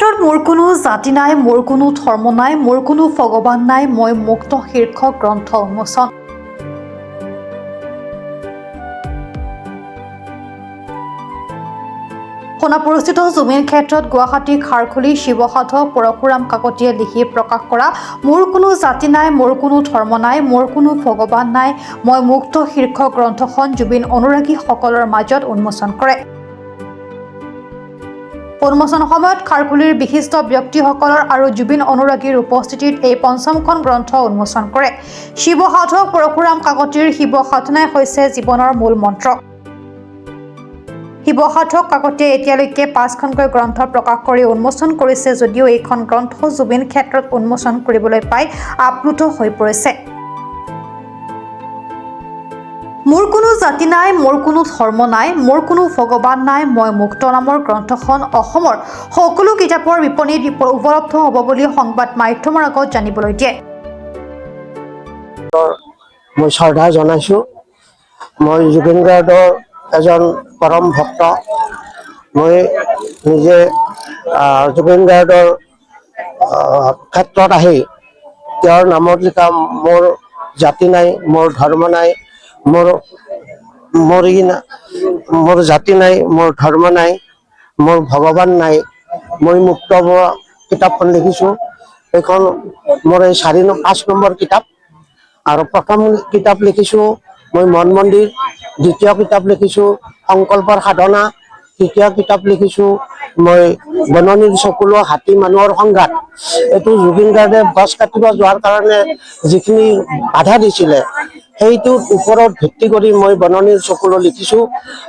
ক্ষেত্ৰত মোৰ কোনো জাতি নাই, মোৰ কোনো ধৰ্ম নাই, মোৰ কোনো ভগৱান নাই, মই মুক্ত শীৰ্ষক গ্ৰন্থ উন্মোচন। সোণাপুৰস্থিত জুবিন ক্ষেত্ৰত গুৱাহাটী খাৰঘুলি শিৱসাধক পৰশুৰাম কাকতিয়ে লিখি প্ৰকাশ কৰা মোৰ কোনো জাতি নাই, মোৰ কোনো ধৰ্ম নাই, মোৰ কোনো ভগৱান নাই, মই মুক্ত শীৰ্ষক গ্ৰন্থখন জুবিন অনুৰাগীসকলৰ মাজত উন্মোচন কৰে। উন্মোচন সময়ত খাৰঘুলিৰ বিশিষ্ট ব্যক্তিসকলৰ আৰু জুবিন অনুৰাগীৰ উপস্থিতিত এই পঞ্চমখন গ্ৰন্থ উন্মোচন কৰে। শিৱসাধক পৰশুৰাম কাকতিৰ শিৱ সাধনাই হৈছে জীৱনৰ মূল মন্ত্ৰ। শিৱসাধক কাকতিয়ে এতিয়ালৈকে 5খনকৈ গ্ৰন্থ প্ৰকাশ কৰি উন্মোচন কৰিছে যদিও এইখন গ্ৰন্থ জুবিন ক্ষেত্ৰত উন্মোচন কৰিবলৈ পাই আপ্লুত হৈ পৰিছে। মোৰ কোনো জাতি নাই, মোৰ কোনো ধৰ্ম নাই, মোৰ কোনো ভগৱান নাই, মই মুক্ত নামৰ গ্ৰন্থখন অসমৰ সকলো কিতাপৰ বিপণীত উপলব্ধ হ'ব বুলি সংবাদ মাধ্যমৰ আগত জানিবলৈ দিয়ে। মই শ্ৰদ্ধা জনাইছোঁ। মই জুবিন গাৰ্গৰ এজন পৰম ভক্ত। মই নিজে জুবিন গাৰ্গৰ ক্ষেত্ৰত আহি তেওঁৰ নামত লিখা মোৰ জাতি নাই, মোৰ ধৰ্ম নাই, মোৰ জাতি নাই, মোৰ ধৰ্ম নাই, মোৰ ভগৱান নাই, মই মুক্ত কিতাপখন লিখিছোঁ। এইখন মোৰ এই 5 নম্বৰ কিতাপ। আৰু প্ৰথম কিতাপ লিখিছোঁ মই মন মন্দিৰ, দ্বিতীয় কিতাপ লিখিছোঁ সংকল্পৰ সাধনা, তৃতীয় কিতাপ লিখিছোঁ মই বননিৰ চকুলো হাতী মানুহৰ সংঘাত। এইটো জুবিন গাৰ্গে গছ কাটিব যোৱাৰ কাৰণে যিখিনি বাধা দিছিলে সেইটোৰ ওপৰত ভিত্তি কৰি মই বননিৰ চকুলো লিখিছোঁ।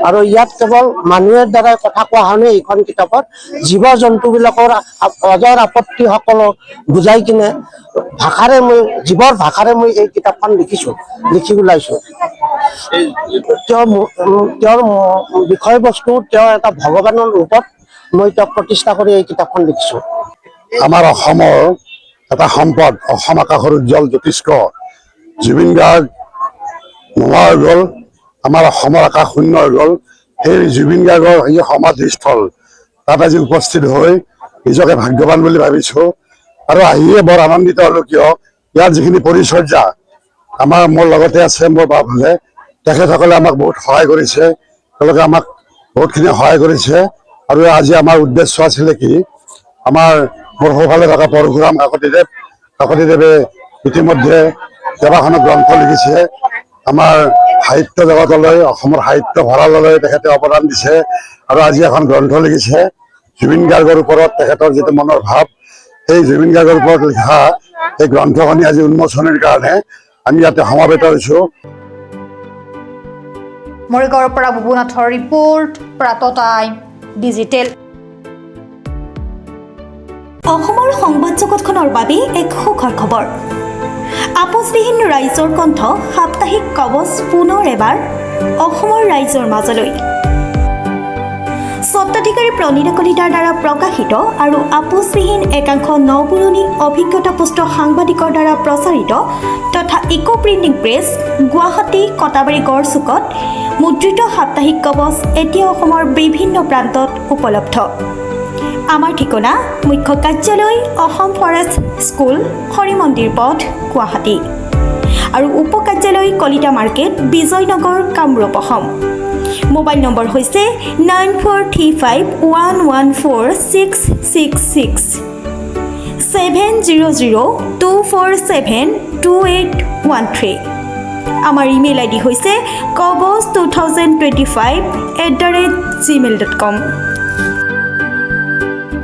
আৰু ইয়াত কেৱল মানুহৰ দ্বাৰাই কথা কোৱা হোৱা নাই। এইখন কিতাপত জীৱ জন্তুবিলাকৰ অজৰ আপত্তি সকলো বুজাই কিনে জীৱৰ ভাষাৰে মই এই কিতাপখন লিখি ওলাইছোঁ। তেওঁৰ বিষয়বস্তু তেওঁ এটা ভগৱানৰ ৰূপত মই তেওঁক প্ৰতিষ্ঠা কৰি এই কিতাপখন লিখিছোঁ। আমাৰ অসমৰ এটা সম্পদ, অসম আকাশৰ উজ্জ্বল জ্যোতিষ্ক জুবিন গাৰ্গ নোহোৱা হৈ গ'ল, আমাৰ অসমৰ আকাশ শূন্য হৈ গ'ল। সেই জুবিন গাৰ্গৰ এই সমাধিস্থল তাত আজি উপস্থিত হৈ নিজকে ভাগ্যৱান বুলি ভাবিছোঁ। আৰু আহিয়ে বৰ আনন্দিত হ'লোঁ, কিয় ইয়াৰ যিখিনি পৰিচৰ্যা মোৰ লগতে আছে, মোৰ বাফালে তেখেতসকলে আমাক বহুত সহায় কৰিছে, তেওঁলোকে আমাক বহুতখিনি সহায় কৰিছে। আৰু আজি আমাৰ উদ্দেশ্য আছিলে কি, মোৰ সোঁফালে থকা পৰশুৰাম কাকতিদেৱে ইতিমধ্যে কেইবাখনো গ্ৰন্থ লিখিছে। আমাৰ সাহিত্য জগতলৈ, অসমৰ সাহিত্য ভঁৰাললৈ তেখেতে অৱদান দিছে। আৰু আজি এখন গ্ৰন্থ লিখিছে জুবিন গাৰ্গৰ ওপৰত তেখেতৰ যিটো মনৰ ভাৱ, সেই জুবিন গাৰ্গৰ ওপৰত লিখা এই গ্ৰন্থখনি আজি উন্মোচনৰ কাৰণে আমি ইয়াতে সমবেত হৈছোঁ। মৰিগাঁৱৰ পৰা বুবুনাথৰ ৰিপৰ্ট, প্ৰাতঃ টাইম ডিজিটেল। অসমৰ সংবাদ জগতখনৰ বাবে এক সুখৰ খবৰ। আপোচবিহীন ৰাইজৰ কণ্ঠ সাপ্তাহিক কবচ পুনৰ এবাৰ অসমৰ ৰাইজৰ মাজলৈ। স্বত্বাধিকাৰী প্ৰণীতা কলিতাৰ দ্বাৰা প্ৰকাশিত আৰু আপোচবিহীন একাংশ নপুৰণি অভিজ্ঞতাপুষ্ট সাংবাদিকৰ দ্বাৰা প্ৰচাৰিত তথা eco printing press Guwahati Katabari গড়চুকত মুদ্ৰিত সাপ্তাহিক কবচ এতিয়া অসমৰ বিভিন্ন প্ৰান্তত উপলব্ধ। আমাৰ ঠিকনা মুখ্য কাৰ্যালয় অসম ফৰেষ্ট স্কুল, হৰি মন্দিৰ পথ, গুৱাহাটী আৰু উপ কাৰ্যালয় Kalita market, Bijoynagar, Kamrup, Assam. Mobile number হৈছে 9435114666 7002472813। আমাৰ ইমেইল আইডি হৈছে kobos2025@gmail.com।